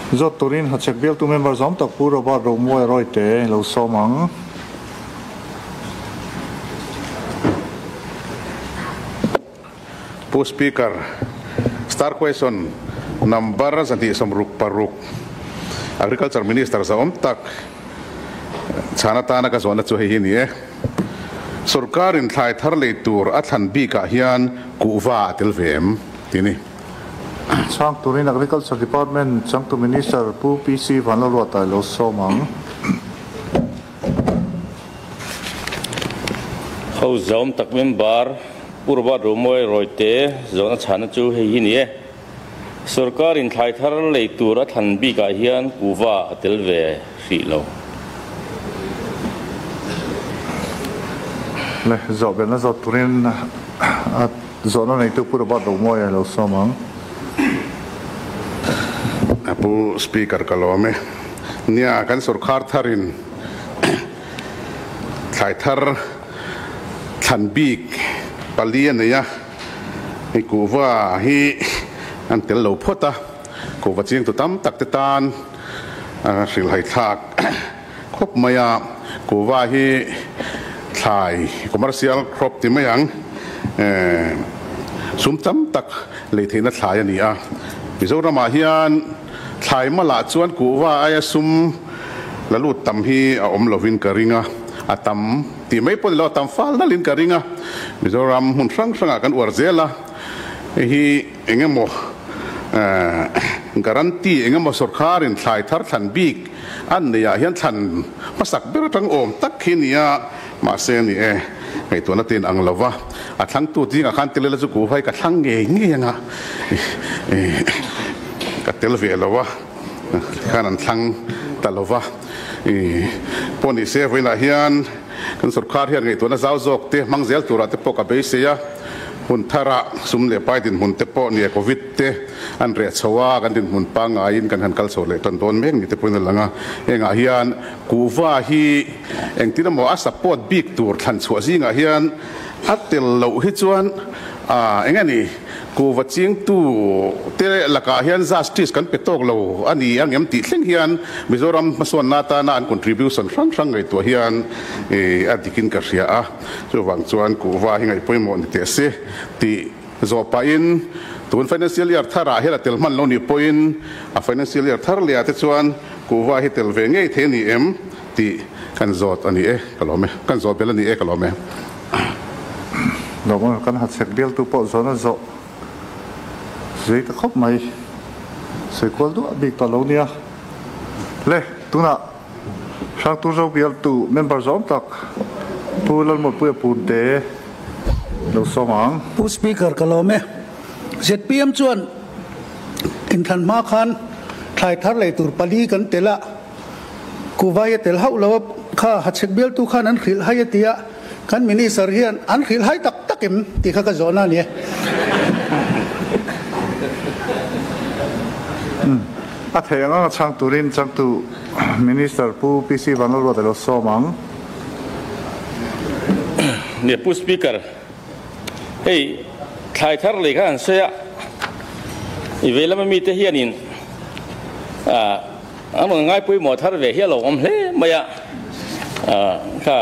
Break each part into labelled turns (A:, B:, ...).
A: Zot turin hachek bial tu member zom tak puro ba romo roite lo somang.
B: Pu speaker star question number santi samruk paruk agriculture minister sa tak chana tana ka zona chu hi ni sarkar in thlai thar le tur athan bi ka hian kuwa tilvem tini
A: Chang turin agriculture department chang tu minister pu PC vanlo ta lo somang.
C: Ho zom tak member purba romoy roite zona chana chu hi ni sarkar in thlai thar le tur athan bi ka hian kuwa tilve ri lo
A: Le zo ben zo turin at zona nei tu puro ba romo lo somang.
B: Apu speaker kalome nia kan sarkar tharin thlai thar than bik palian ya hi kuwa hi an tel lo phota kuwa chiang tu tam tak te tan sil hai thak khop maya kuwa hi thai commercial crop ti mayang sum tam tak le theina thlai ani a Mizoram hian thai mala chuan kuwa aya sum lalu tam hi a om lovin karinga atam ti mai pon lo tam fal na lin karinga Mizoram hun sang sanga kan warzela hi engemo garanti engemo sarkar in thai thar than bik an ne ya hian than masak ber tang om tak khinia ma se ni ngai to na tin ang lova a thang tu ti nga khan tel la chu ku vai ka thang nge nge nga ka tel ve lova khan an thang ta lova poni se ve na hian kan sarkar hian ngai to na zau zok te mangzel tura te poka be se ya hun thara sum le pai din hun te po ni covid te an re chawa kan din hun pa nga in kan han kal so le ton don mek ni te pon langa enga hian kuwa hi engtina mo a support big tur than chua zinga hian atel lo hi chuan enga ni kuwa ching tu te laka hian justice kan petok lo ani angem ti thleng hian Mizoram maswan nata na an contribution sang sang ngai to hian adikin ka ria a so wang chuan kuwa hi ngai poimo ni te se ti zo pa in tun financial year thara hela tel man lo ni point a financial year thar le ate chuan kuwa hi tel ve ngei the ni em ti kan zot ani kalome kan zot bel ani kalome
A: Lo kan hachek bial tu po zona zo Zui ta khop mai se kwal du big ta lo nia le tuna sang tu zo bial tu member zom tak pu lal mo pu pu de lo somang
D: pu speaker kalome ZPM chuan in than ma khan thai thar le tur pali kan tela kuwai tel hau lo kha hachek bial tu khan an khil hayatia kan minister hian an khil hai tak takim ti kha ka zona ni
A: a theyanga chang turin chang tu minister pu PC vanlo de lo somang
C: ne pu speaker hey thai thar le kan se ya i vela ma mi te hianin amang ngai pui mo thar ve hi lo om hle maya kha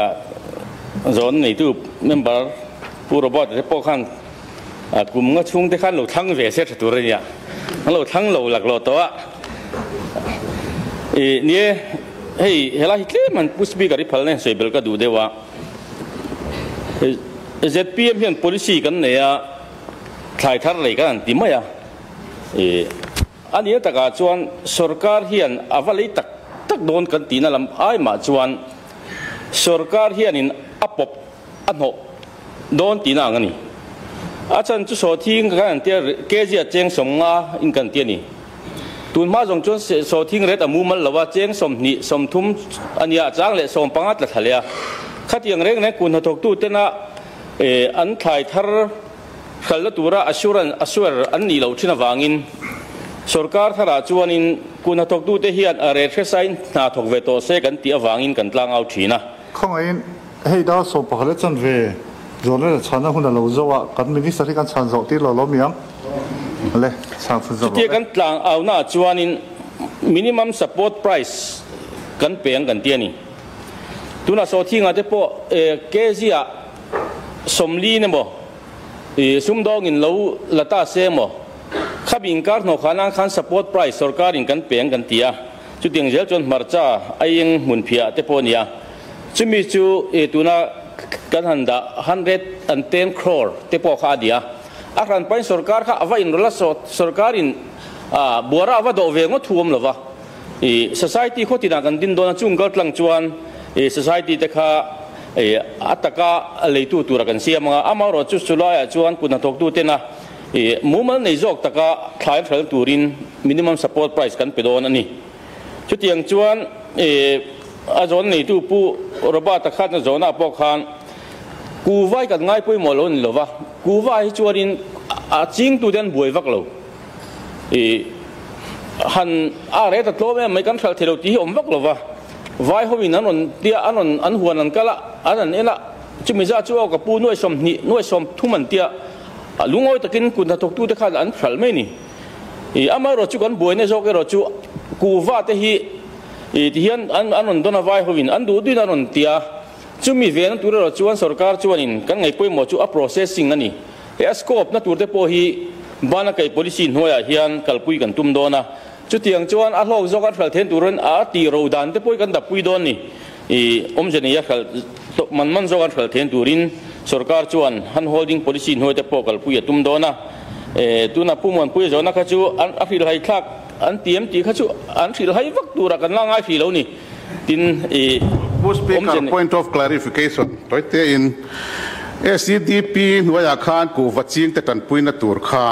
C: zon nei tu member pu robot te po khan kum nga chung te khan lo thang ve se tu re ya lo thang lo lak lo to aนี่เฮ้ยเฮล่าฮิตเลยมันผู้สปีกริพัลเนี่ยสวยเบลก็ดูเดี๋ยวว่าZPM เห็น policy กันเนี่ยถ่ายทอดอะไรกันที่ไม่อะอันนี้แต่การชวนสรการเห็นอวัลย์ตักโดนกันตีนั่นลำไอ้มาชวนสรการเห็นอินอัปปอันหกโดนตีนั่งนี่อาจารย์จุดสอทิ้งกันเตี้ยเกจิเจงสมงาอินกันเตี้ยนี่ตุนมาจงจนโซทิ้งเรตอามูมันละว่าเจงสมนิสมทุมอันยาจางเลยสมปังอัดละทะเลขัดยังเร่งเนี่ยคุณทกตู้เต้นอันถ่ายทาร์ขัลตัวระอัชวรอันนี้เราชินวางินสรการทาราจวนินคุณทกตู้เตฮียนอะไรเทสไซน์นาทกเวโตเซกันตีวางินกันตลางเอาทีนะ
A: ข้องอินเฮ้ยดาวสมปะเลจันเวจนเลยฉันน่ะหุ่นเราจะว่ากันมินิสตรีกันฉันสอบที่เราล้มยังเลยช่างฝึก
C: ที่กันตลางเอาหน้าจวนิน minimum support price kan peng kan tia ni tuna so thinga te po kezia somli ne mo sumdong in lo lata se mo khabing kar no khana khan support price sarkar in kan peng kan tia chu ting zel chon marcha ayeng mun phia te po nia chumi chu tuna kan handa 110 crore te po kha dia akran pai sarkar kha ava in rola so sarkar in bora ava do ve ngo thuam lova society kho tina kan din dona chung gar tlang chuan society te kha ataka leitu tura kan sia mga amaro chu sulaya chuan kuna tok tu tena mumal nei jok taka thlai thal turin minimum support price kan pedon ani chutiang chuan azon nei tu pu roba ta khat na zona po khan ku vai kan ngai pui molon lova ku vai chuanin a ching tu den buai vak lo han are ta tlo me mai kan thal thelo ti om vak lova vai homin anon tia anon an huan an kala anan ela chimiza chu ka pu noi som ni noi som thuman tia lungoi takin kun ta tok tu te khan an phal mai ni amaro chu kan buai ne zo ke ro chu ku va te hi ti hian anon dona vai hovin an du din anon tia chumi ve na tur ro chuan sarkar chuanin kan ngai poi mo chu a processing ani scope na tur te po hi bana kai policy noya hian kalpui kan tum dona chu tiang chuan a hlok zokat phal then turon a ti ro dan te poi kan da pui don ni omjeni ya khal man zokat phal then turin sarkar chuan han holding policy noi te po kalpui tum dona tuna pumon pui zona kha chu an afil hai thak an tiam ti kha chu an fil hai vak tura kan langai fi lo ni tin
B: Speaker, point of clarification right there in SCDP noya khan ku waching te tan pui na tur kha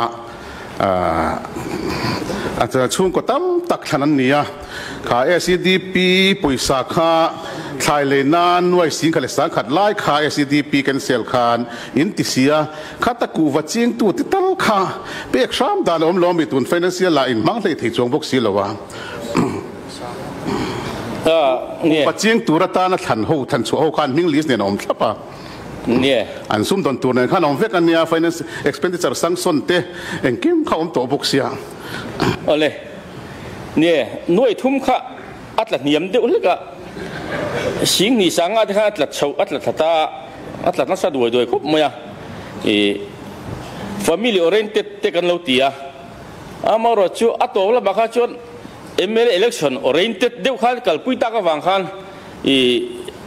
B: ata chung ko tam tak thanan nia kha SCDP poisa kha thaile nan noi sing khale sang khat lai kha SCDP cancel khan in tisia khata ku waching tu ti tal kha pek sham dan lom bitun financial la in mang le thei chong bok si lowa waching turata na than ho than chu ho khan ming list ne nom thapa
C: nie
B: an sum don tur ne khan om vek ania finance expenditure sanction te engkim kha om to bok sia
C: ole nie noi thum kha atla niam de ulga sing ni sanga de kha atla chau atla thata atla na sa duai duai khop moya family oriented te kan lo tia amaro chu ato la ba kha chon ML election oriented deu khan kal pui ta ka wang khan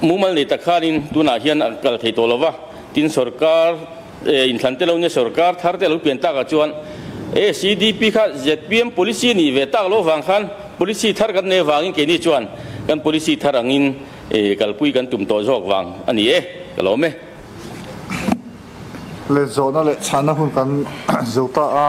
C: mumal ni ta khanin tuna hian kal thei to lova tin sarkar in thante lo ne sarkar thar te lo pen ta ka chuan CDP kha ZPM policy ni ve ta lo wang khan policy thar kan ne wangin ke ni chuan kan policy thar angin kal pui kan tum to jok wang ani kalome
A: le zona le chana hun kan zota a